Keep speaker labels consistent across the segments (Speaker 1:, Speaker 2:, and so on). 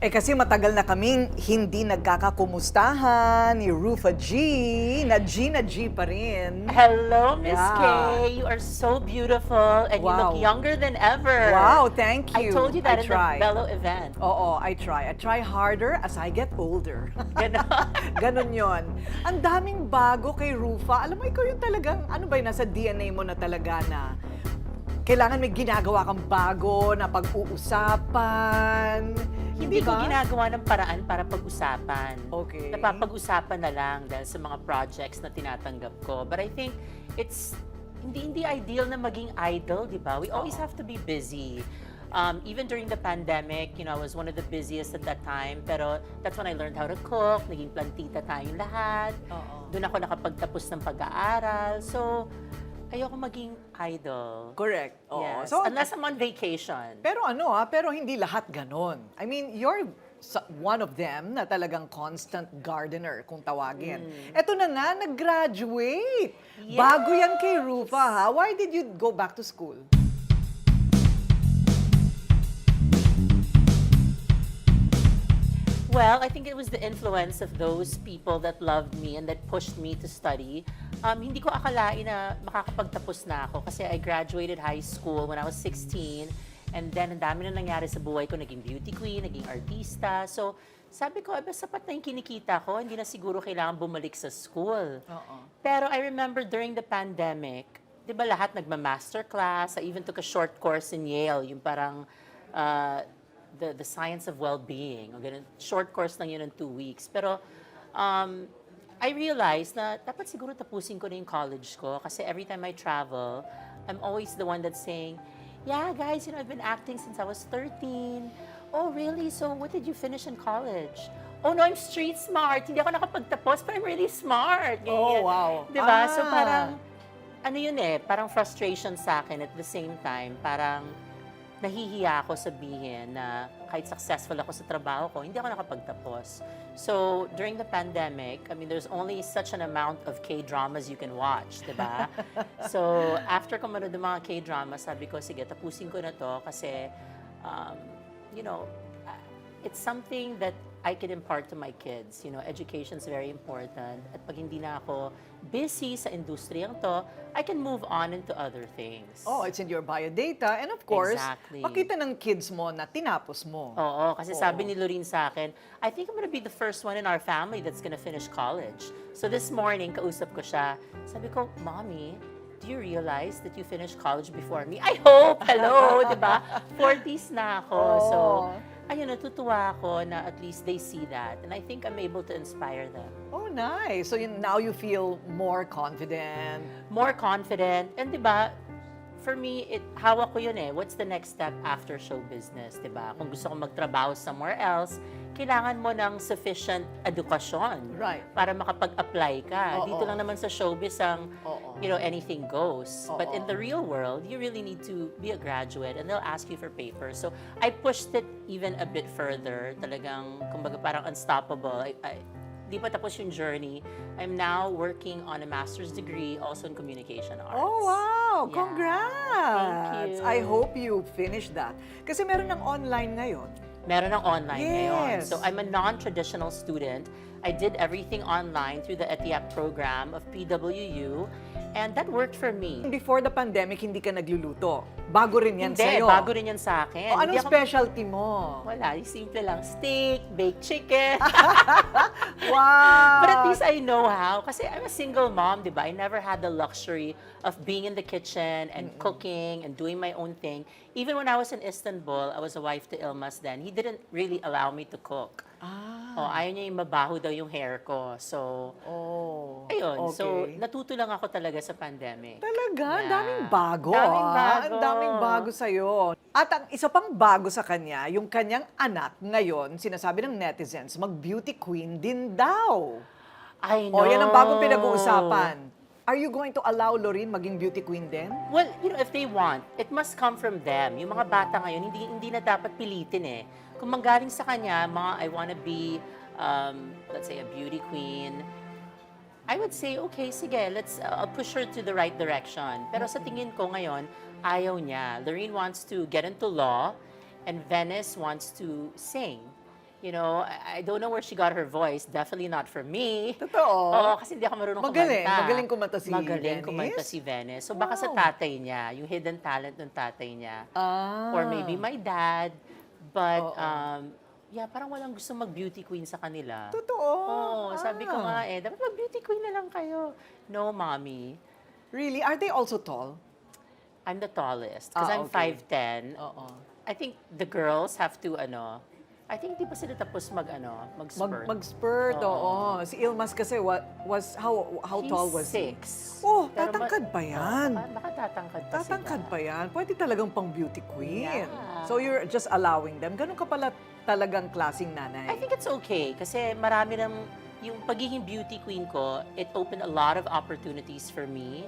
Speaker 1: Kasi matagal na kaming hindi nagkakakumustahan ni Rufa G. Na G pa rin.
Speaker 2: Hello, Miss
Speaker 1: Yeah.
Speaker 2: Kay. You are so beautiful and you look
Speaker 1: Wow.
Speaker 2: younger than ever.
Speaker 1: Wow, thank you.
Speaker 2: I told you that
Speaker 1: I
Speaker 2: in
Speaker 1: try.
Speaker 2: the Bello event.
Speaker 1: Oo, I try. I try harder as I get older.
Speaker 2: Ganon.
Speaker 1: Ganon yon. Ang daming bago kay Rufa. Alam mo, ikaw yung talagang, ano ba yun, nasa DNA mo na talaga na kailangan may ginagawa kang bago na pag-uusapan.
Speaker 2: Hindi ko
Speaker 1: ba?
Speaker 2: ginagawa ng paraan para pag-usapan.
Speaker 1: Okay.
Speaker 2: Napapag-usapan na lang dahil sa mga projects na tinatanggap ko. But I think it's hindi ideal na maging idol, di ba? We always have to be busy. Even during the pandemic, I was one of the busiest at that time. Pero that's when I learned how to cook. Naging plantita tayong lahat. Doon ako nakapagtapos ng pag-aaral. So, ayoko maging idol.
Speaker 1: Correct. Oo.
Speaker 2: Yes.
Speaker 1: So,
Speaker 2: Unless I'm on vacation.
Speaker 1: pero pero hindi lahat ganon. I mean, you're one of them na talagang constant gardener, kung tawagin. Eto na nga, nag-graduate.
Speaker 2: Yes!
Speaker 1: Bago yan kay Rufa, ha? Why did you go back to school?
Speaker 2: Well, I think it was the influence of those people that loved me and that pushed me to study. Hindi ko akalain na makakapagtapos na ako kasi I graduated high school when I was 16 and then ang dami na nangyari sa buhay ko, naging beauty queen, naging artista. So, sabi ko, sapat na yung kinikita ko, hindi na siguro kailangan bumalik sa school. Pero I remember during the pandemic, di ba lahat nagma-masterclass? I even took a short course in Yale, yung parang the science of well-being. Short course lang yun in 2 weeks. Pero I realized na dapat siguro tapusin ko na yung college ko kasi every time I travel, I'm always the one that's saying, yeah, guys, I've been acting since I was 13. Oh, really? So what did you finish in college? Oh, no, I'm street smart. Hindi ako nakapagtapos, but I'm really smart.
Speaker 1: Oh, wow.
Speaker 2: Diba? So parang, ano yun parang frustration sa akin at the same time, parang nahihiya ako sabihin na kahit successful ako sa trabaho ko, hindi ako nakapagtapos. So, during the pandemic, there's only such an amount of K-dramas you can watch, diba? So, after ko manood ng mga K-dramas, sabi ko, sige, tapusin ko na to kasi, it's something that I can impart to my kids. Education is very important. At pag hindi na ako busy sa industriyang to, I can move on into other things.
Speaker 1: Oh, it's in your biodata. And of course,
Speaker 2: Exactly.
Speaker 1: makita ng kids mo na tinapos mo.
Speaker 2: Oo, kasi sabi ni Lorene sa akin, I think I'm gonna be the first one in our family that's gonna finish college. So this morning, kausap ko siya. Sabi ko, Mommy, do you realize that you finished college before me? I hope! Hello! Diba? 40s na ako. So, ayun, natutuwa ako na at least they see that. And I think I'm able to inspire them.
Speaker 1: Oh, nice. So now you feel more confident.
Speaker 2: More confident. And diba, for me, hawak ko yun What's the next step after show business, diba? Kung gusto ko magtrabaho somewhere else, kailangan mo ng sufficient edukasyon.
Speaker 1: Right.
Speaker 2: Para makapag-apply ka.
Speaker 1: Oo.
Speaker 2: Dito lang naman sa showbiz ang, anything goes. But in the real world, you really need to be a graduate and they'll ask you for papers. So, I pushed it even a bit further. Talagang, kumbaga parang unstoppable. Di pa tapos yung journey. I'm now working on a master's degree also in communication arts.
Speaker 1: Oh, wow!
Speaker 2: Yeah.
Speaker 1: Congrats!
Speaker 2: Thank you.
Speaker 1: I hope you finish that. Kasi meron ng online ngayon.
Speaker 2: Meron ng online ngayon.
Speaker 1: Yes.
Speaker 2: So I'm a non-traditional student. I did everything online through the ETIAP program of PWU. And that worked for me.
Speaker 1: Before the pandemic, hindi ka nagluluto. Bago rin yan
Speaker 2: Hindi,
Speaker 1: sa'yo.
Speaker 2: bago rin yan sa akin.
Speaker 1: O, anong
Speaker 2: Hindi ako-
Speaker 1: specialty mo?
Speaker 2: Wala, yung simple lang. Steak, baked chicken.
Speaker 1: Wow!
Speaker 2: But at least I know how. Kasi I'm a single mom, di ba? I never had the luxury of being in the kitchen and cooking and doing my own thing. Even when I was in Istanbul, I was a wife to Ilmas then. He didn't really allow me to cook. Ayaw niya yung mabaho daw yung hair ko. So, ayun.
Speaker 1: okay.
Speaker 2: So, natuto lang ako talaga sa pandemic.
Speaker 1: Talaga? Ang
Speaker 2: Yeah.
Speaker 1: daming bago.
Speaker 2: Daming
Speaker 1: ah.
Speaker 2: bago.
Speaker 1: Ang daming bago sa'yo. At ang isa pang bago sa kanya, yung kanyang anak ngayon, sinasabi ng netizens, mag-beauty queen din daw.
Speaker 2: I know.
Speaker 1: O, yan ang bagong pinag-uusapan. Are you going to allow Lorene maging beauty queen din?
Speaker 2: Well, if they want, it must come from them. Yung mga bata ngayon, hindi na dapat pilitin Kung manggaling sa kanya, I want to be, let's say, a beauty queen, I would say, okay, sige, I'll push her to the right direction. Pero sa tingin ko ngayon, ayaw niya. Lorene wants to get into law, and Venice wants to sing. You know, I don't know where she got her voice. Definitely not from me.
Speaker 1: Totoo?
Speaker 2: Oo, kasi hindi ako marunong
Speaker 1: Magaling.
Speaker 2: kumanta.
Speaker 1: Magaling kumanta si
Speaker 2: Magaling
Speaker 1: Venice?
Speaker 2: kumanta si Venice. So baka sa
Speaker 1: Wow.
Speaker 2: tatay niya, yung hidden talent ng tatay niya.
Speaker 1: Ah.
Speaker 2: Or maybe my dad. But,
Speaker 1: Oo.
Speaker 2: yeah, parang walang gusto mag-beauty queen sa kanila.
Speaker 1: Totoo?
Speaker 2: Oo, sabi ko nga dapat mag-beauty queen na lang kayo. No, mommy.
Speaker 1: Really? Are they also tall?
Speaker 2: I'm the tallest. Because I'm
Speaker 1: Okay.
Speaker 2: 5'10".
Speaker 1: Oo.
Speaker 2: I think the girls have to, I think hindi pa sila tapos mag-spurt.
Speaker 1: Mag-spurt, oo. Si Ilmas kasi, how tall was he?
Speaker 2: 6.
Speaker 1: Oh, tatangkad pa yan.
Speaker 2: Baka tatangkad pa
Speaker 1: Tatangkad
Speaker 2: sila.
Speaker 1: pa yan. Pwede talagang pang beauty queen.
Speaker 2: Yeah.
Speaker 1: So you're just allowing them. Ganun ka pala talagang klaseng nanay.
Speaker 2: I think it's okay kasi marami yung pagiging beauty queen ko, it opened a lot of opportunities for me.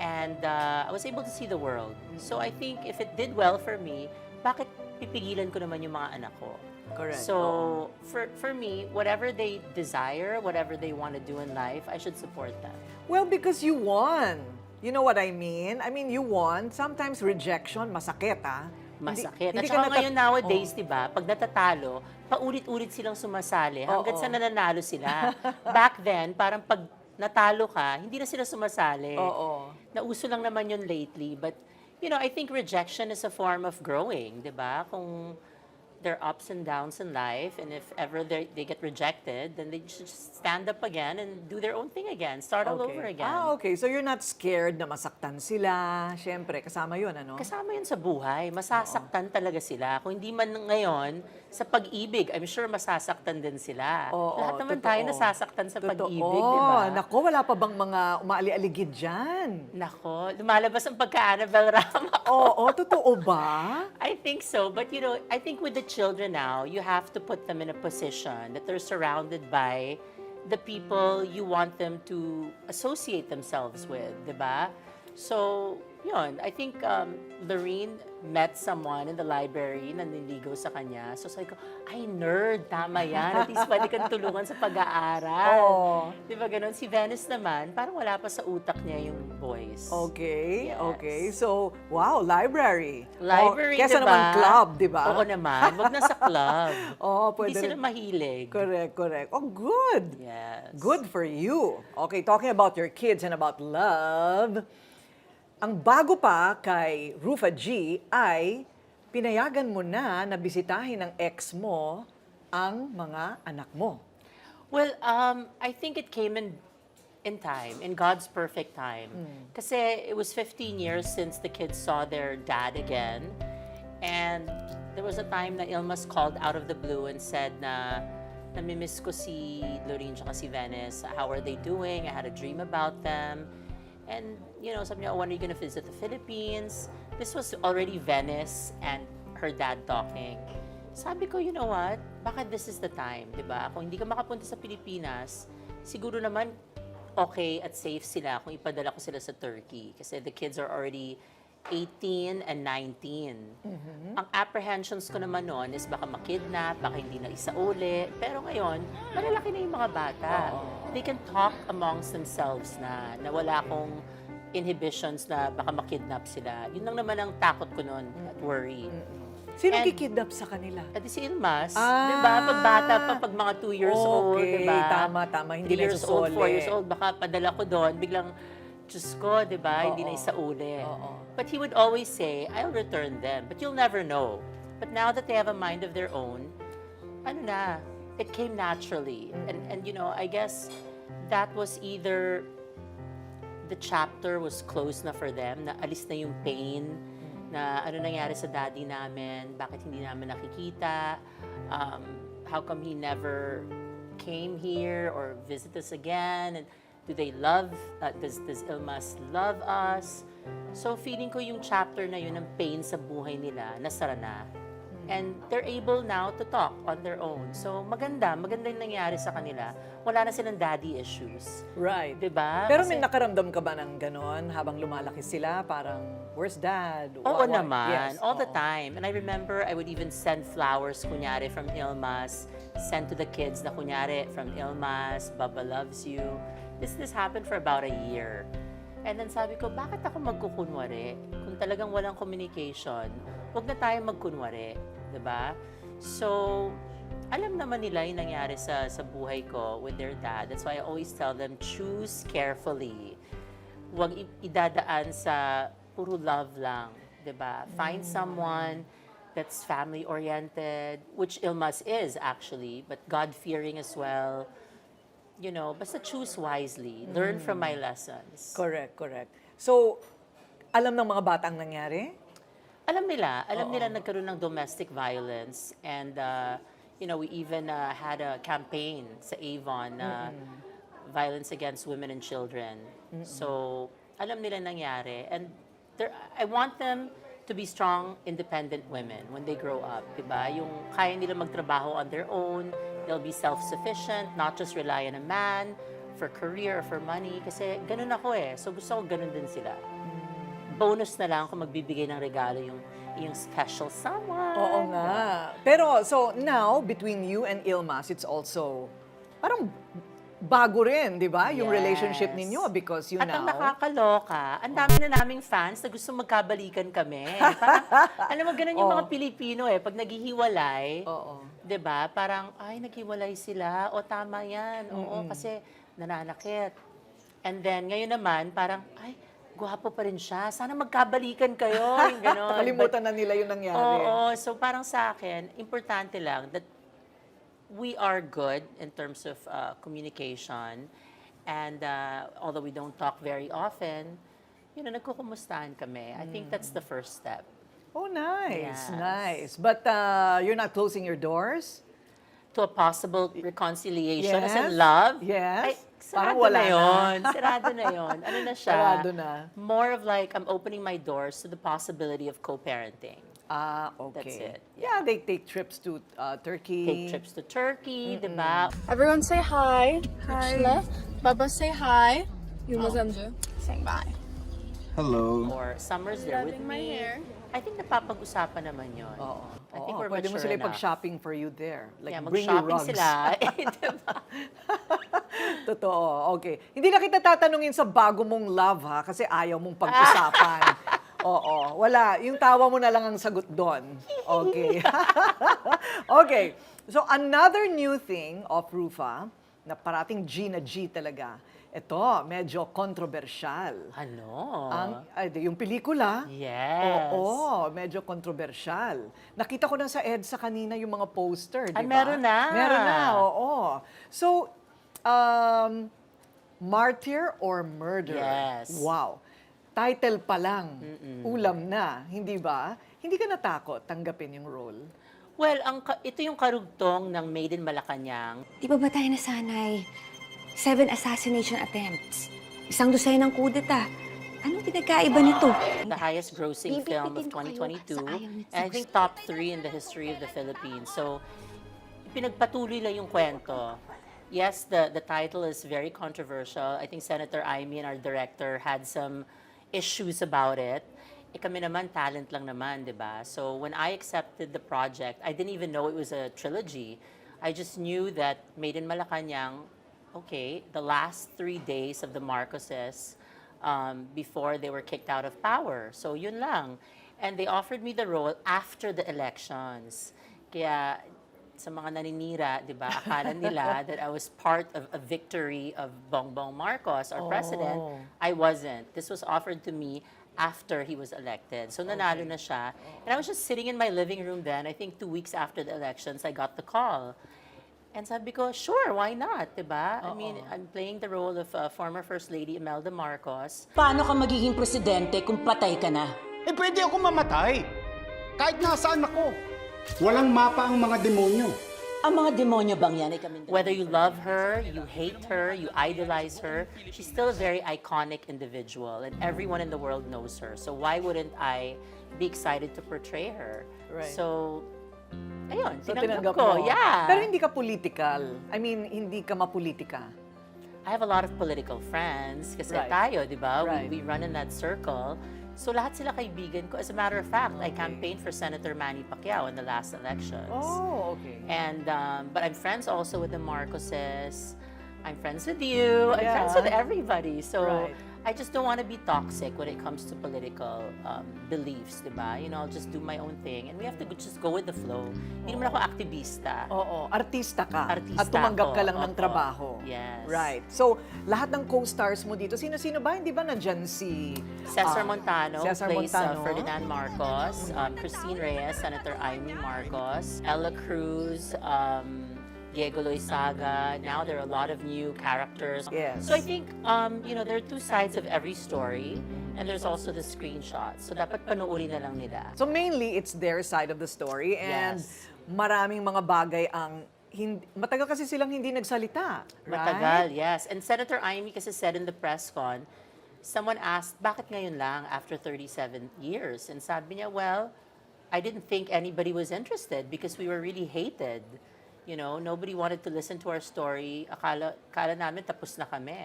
Speaker 2: And I was able to see the world. So I think if it did well for me, bakit pipigilan ko naman yung mga anak ko?
Speaker 1: Correct.
Speaker 2: So for me, whatever they desire, whatever they want to do in life, I should support them.
Speaker 1: Well, because you won. You know what I mean? I mean, you won. Sometimes rejection, masakit, ah.
Speaker 2: Masakit.
Speaker 1: Hindi
Speaker 2: At
Speaker 1: ka
Speaker 2: saka ngayon nowadays,
Speaker 1: Oh.
Speaker 2: di ba, pag natatalo, paulit-ulit silang sumasali hanggang
Speaker 1: Oo.
Speaker 2: sa nananalo sila. Back then, parang pag natalo ka, hindi na sila sumasali.
Speaker 1: Oo.
Speaker 2: Nauso lang naman yun lately. But, I think rejection is a form of growing, di ba? Kung there are ups and downs in life, and if ever they get rejected, then they should just stand up again and do their own thing again. Start all over again.
Speaker 1: Okay. So you're not scared na masaktan sila. Siyempre, kasama yun, ano?
Speaker 2: Kasama yun sa buhay. Masasaktan talaga sila. Kung hindi man ngayon, sa pag-ibig, I'm sure masasaktan din sila.
Speaker 1: Oo,
Speaker 2: Lahat naman
Speaker 1: totoo.
Speaker 2: tayo nasasaktan sa
Speaker 1: Totoo.
Speaker 2: pag-ibig, di ba?
Speaker 1: Nako, wala pa bang mga umaali-aligid dyan?
Speaker 2: Nako, lumalabas ang pagka-Annabelle Rama.
Speaker 1: Oo, totoo ba?
Speaker 2: I think so. But, I think with the children now, you have to put them in a position that they're surrounded by the people you want them to associate themselves with, di ba? So, yun. I think Lorene met someone in the library na niligaw sa kanya. So sabi ko, ay nerd, tama yan. At least pwede kang tulungan sa pag-aaral.
Speaker 1: Oo.
Speaker 2: Di ba ganun? Si Venice naman, parang wala pa sa utak niya yung boys.
Speaker 1: Okay,
Speaker 2: Yes.
Speaker 1: okay. So, wow, library.
Speaker 2: Library,
Speaker 1: Kesa
Speaker 2: di ba?
Speaker 1: naman club, di ba?
Speaker 2: Oo naman. Wag na sa club.
Speaker 1: Oo, pwede
Speaker 2: Hindi sila
Speaker 1: rin.
Speaker 2: mahilig.
Speaker 1: Correct, correct. Oh, good.
Speaker 2: Yes.
Speaker 1: Good for you. Okay, talking about your kids and about love, ang bago pa kay Rufa G ay pinayagan mo na bisitahin ng ex mo ang mga anak mo.
Speaker 2: Well, I think it came in time, in God's perfect time. Kasi it was 15 years since the kids saw their dad again. And there was a time na Ilmas called out of the blue and said na namimiss ko si Lorene at si Venice. How are they doing? I had a dream about them. And, sabi niya, when are you gonna visit the Philippines? This was already Venice and her dad talking. Sabi ko, you know what? Baka this is the time, di ba? Kung hindi ka makapunta sa Pilipinas, siguro naman okay at safe sila kung ipadala ko sila sa Turkey. Kasi the kids are already 18 and 19. Ang apprehensions ko naman noon is baka makidnap, baka hindi na isauli. Pero ngayon, malalaki na yung mga bata. They can talk amongst themselves na wala akong inhibitions na baka makidnap sila. Yun lang naman ang takot ko noon at worry.
Speaker 1: Sino
Speaker 2: And-
Speaker 1: kikidnap sa kanila?
Speaker 2: At si Ilmas,
Speaker 1: Ah.
Speaker 2: di ba? Pag bata pa, pag mga 2 years old,
Speaker 1: Okay,
Speaker 2: di ba?
Speaker 1: tama. Hindi
Speaker 2: 3
Speaker 1: na
Speaker 2: years old,
Speaker 1: susole.
Speaker 2: 4 years old, baka padala ko doon, biglang, Diyos ko, di ba? Hindi na
Speaker 1: Oo.
Speaker 2: isauli.
Speaker 1: Oo.
Speaker 2: But he would always say, I'll return them. But you'll never know. But now that they have a mind of their own, it came naturally. And I guess that was either the chapter was closed na for them, na alis na yung pain, na ano nangyari sa daddy namin, bakit hindi namin nakikita, how come he never came here or visit us again, and do they love, does Ilmas love us? So feeling ko yung chapter na yun, ng pain sa buhay nila, nasara na. And they're able now to talk on their own. So maganda yung nangyari sa kanila. Wala na silang daddy issues.
Speaker 1: Right.
Speaker 2: Diba?
Speaker 1: Pero
Speaker 2: Kasi-
Speaker 1: may nakaramdam ka ba ng ganon habang lumalaki sila? Parang, where's dad?
Speaker 2: Oo
Speaker 1: What?
Speaker 2: naman,
Speaker 1: Yes,
Speaker 2: all the
Speaker 1: oo.
Speaker 2: time. And I remember I would even send flowers, kunyari, from Ilmas, send to the kids na kunyari, from Ilmas, Baba loves you. This happened for about a year. And then sabi ko, bakit ako magkukunwari? Kung talagang walang communication, huwag na tayo magkunwari. Diba? So, alam naman nila yung nangyari sa buhay ko with their dad. That's why I always tell them, choose carefully. Huwag idadaan sa puro love lang, diba? Find someone that's family-oriented, which Ilma's is actually, but God-fearing as well. You know, basta choose wisely. Learn from my lessons.
Speaker 1: Correct. So, alam ng mga batang nangyari?
Speaker 2: Alam nila nagkaroon ng domestic violence, and you know, we even had a campaign sa Avon na violence against women and children. So, alam nila nangyari, and I want them to be strong, independent women when they grow up, diba? Yung kaya nila magtrabaho on their own, they'll be self-sufficient, not just rely on a man for career or for money, kasi ganun ako so gusto ko ganun din sila. Bonus na lang kung magbibigay ng regalo yung special someone.
Speaker 1: Oo nga. Pero, so now, between you and Ilmas, it's also, parang bago rin, di ba? Yung relationship ninyo because you
Speaker 2: At
Speaker 1: now...
Speaker 2: ang nakakaloka, ang dami na naming fans na gusto magkabalikan kami. Parang, alam mo, ganun yung mga Pilipino pag naghihiwalay, di ba? Parang, ay, naghiwalay sila, o tama yan, oo, kasi nananakit. And then, ngayon naman, parang, ay, gwapo pa rin siya. Sana magkabalikan kayo. Yung gano'n.
Speaker 1: Nakalimutan na nila yung nangyari.
Speaker 2: Oo. So parang sa akin, importante lang that we are good in terms of communication. And although we don't talk very often, you know, nagkukumustahan kami. I think that's the first step.
Speaker 1: Oh, nice.
Speaker 2: Yes.
Speaker 1: Nice. But you're not closing your doors?
Speaker 2: To a possible reconciliation as in
Speaker 1: Yes.
Speaker 2: love.
Speaker 1: Yes.
Speaker 2: Ay,
Speaker 1: Parang
Speaker 2: sarado
Speaker 1: wala
Speaker 2: na
Speaker 1: na.
Speaker 2: yun. Sarado na yun. Ano na siya?
Speaker 1: Sarado na.
Speaker 2: More of like, I'm opening my doors to the possibility of co-parenting.
Speaker 1: Ah, okay.
Speaker 2: That's it.
Speaker 1: Yeah, they take trips to Turkey.
Speaker 2: Take trips to Turkey, diba?
Speaker 3: Everyone say hi.
Speaker 4: Hi.
Speaker 3: Baba say hi. Yumazamju. Saying bye.
Speaker 5: Hello.
Speaker 2: Or summers there with
Speaker 3: Loving my
Speaker 2: me.
Speaker 3: hair.
Speaker 2: I think napapag-usasan naman yun.
Speaker 1: Oo.
Speaker 2: I think
Speaker 1: Oo,
Speaker 2: we're
Speaker 1: pwede mo
Speaker 2: mature
Speaker 1: sila
Speaker 2: enough.
Speaker 1: pag-shopping for you there. Like,
Speaker 2: Yeah,
Speaker 1: bring your
Speaker 2: mag-shopping
Speaker 1: rugs.
Speaker 2: sila. Diba?
Speaker 1: Totoo, okay. Hindi na kita tatanungin sa bago mong love, ha? Kasi ayaw mong pag-usapan. Oo, wala. Yung tawa mo na lang ang sagot doon. Okay. Okay. So, another new thing of Rufa, na parating G na G talaga, ito, medyo kontrobersyal.
Speaker 2: Ano?
Speaker 1: Yung pelikula,
Speaker 2: Yes.
Speaker 1: oo, medyo kontrobersyal. Nakita ko na sa EDSA kanina yung mga poster, di ba?
Speaker 2: Ay, meron na.
Speaker 1: Meron na, oo. So, Martyr or Murder?
Speaker 2: Yes.
Speaker 1: Wow. Title pa lang, ulam na, hindi ba? Hindi ka natakot tanggapin yung role?
Speaker 2: Well, ito yung karugtong ng Made in Malacanang.
Speaker 4: Di ba tayo nasanay? 7 assassination attempts. Isang dosenang kudeta. Anong pinagkaiba nito?
Speaker 2: The highest grossing film of
Speaker 4: Bibitin ko kayo
Speaker 2: 2022.
Speaker 4: sa ayaw ni
Speaker 2: And I think top 3 in the history of the Philippines. So, pinagpatuloy lang yung kwento. Yes, the title is very controversial. I think Senator Aimee and our director had some issues about it. Kami naman, talent lang naman, di ba? So, when I accepted the project, I didn't even know it was a trilogy. I just knew that Made in Malacanang, okay, the last 3 days of the Marcoses before they were kicked out of power. So, yun lang. And they offered me the role after the elections. Kaya, sa mga naninira, di ba, akala nila that I was part of a victory of Bongbong Marcos, our president. I wasn't. This was offered to me after he was elected. So, nanalo na siya. And I was just sitting in my living room then. I think 2 weeks after the elections, I got the call. And sabi ko, sure, why not, diba? I mean, I'm playing the role of former First Lady Imelda Marcos.
Speaker 6: Paano ka magiging presidente kung patay ka na?
Speaker 5: Eh, pwede ako mamatay. Kahit nasaan ako. Walang mapa ang mga demonyo.
Speaker 6: Ang mga demonyo bang yan ay kami?
Speaker 2: Whether you love her, you hate her, you idolize her, she's still a very iconic individual and everyone in the world knows her. So why wouldn't I be excited to portray her?
Speaker 1: Right.
Speaker 2: So, ayun,
Speaker 1: So,
Speaker 2: tinanggap ko.
Speaker 1: mo.
Speaker 2: Yeah.
Speaker 1: Pero hindi ka political. I mean, hindi ka mapolitika.
Speaker 2: I have a lot of political friends kasi
Speaker 1: Right.
Speaker 2: tayo, di ba?
Speaker 1: Right.
Speaker 2: We run in that circle. So lahat sila kaibigan ko. As a matter of fact, I campaigned for Senator Manny Pacquiao in the last elections.
Speaker 1: Oh, okay.
Speaker 2: And but I'm friends also with the Marcoses. I'm friends with you. I'm
Speaker 1: Yeah.
Speaker 2: friends with everybody. So
Speaker 1: Right.
Speaker 2: I just don't want to be toxic when it comes to political beliefs, diba? You know, I'll just do my own thing. And we have to just go with the flow. Hindi naman ako aktivista.
Speaker 1: Oo, artista ka.
Speaker 2: Artista
Speaker 1: at tumanggap ka
Speaker 2: ako,
Speaker 1: lang ng
Speaker 2: opo.
Speaker 1: trabaho.
Speaker 2: Yes.
Speaker 1: Right. So, lahat ng co-stars mo dito, sino-sino ba? Hindi ba nandyan si...
Speaker 2: Cesar Montano
Speaker 1: Cesar
Speaker 2: plays
Speaker 1: Montano.
Speaker 2: Ferdinand Marcos, Christine Reyes, Senator Amy Marcos, Ella Cruz, Diego Loizaga. Now there are a lot of new characters.
Speaker 1: Yes.
Speaker 2: So I think, you know, there are two sides of every story, and there's also the screenshots. So dapat panoorin na lang nila.
Speaker 1: So mainly, it's their side of the story and
Speaker 2: Yes.
Speaker 1: maraming mga bagay ang... matagal kasi silang hindi nagsalita.
Speaker 2: Matagal,
Speaker 1: Right?
Speaker 2: yes. And Senator Amy kasi said in the press con, someone asked, bakit ngayon lang after 37 years? And sabi niya, well, I didn't think anybody was interested because we were really hated. You know, nobody wanted to listen to our story. Akala namin tapos na kami.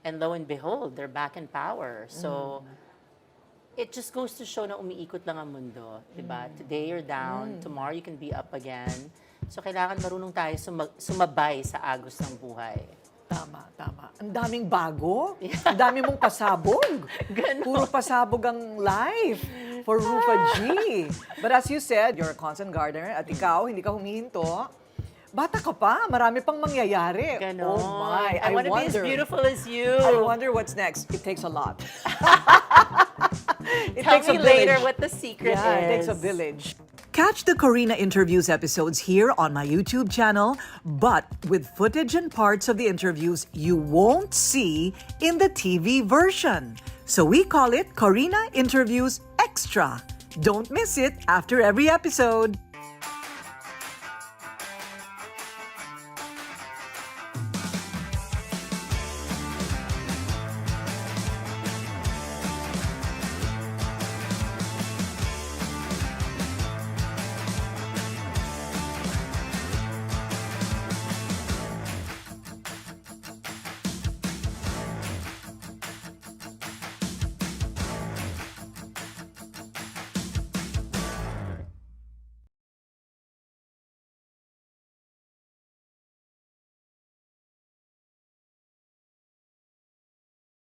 Speaker 2: And lo and behold, they're back in power. So, it just goes to show na umiikot lang ang mundo. Diba? Today you're down, tomorrow you can be up again. So, kailangan marunong tayo sumabay sa agos ng buhay.
Speaker 1: Tama, tama. Ang daming bago. Ang dami mong pasabog. Puro pasabog ang life for Rufa G. But as you said, you're a constant gardener at ikaw, hindi ka humihinto. Bata ka pa, marami pang mangyayari.
Speaker 2: Ganon.
Speaker 1: Oh my,
Speaker 2: I want to be as beautiful as you.
Speaker 1: I wonder what's next. It takes a lot. It
Speaker 2: Tell
Speaker 1: takes a
Speaker 2: me later
Speaker 1: village.
Speaker 2: what the secret
Speaker 1: Yeah,
Speaker 2: is.
Speaker 1: it takes a village. Catch the Korina interviews episodes here on my YouTube channel, but with footage and parts of the interviews you won't see in the TV version. So we call it Korina Interviews Extra. Don't miss it after every episode.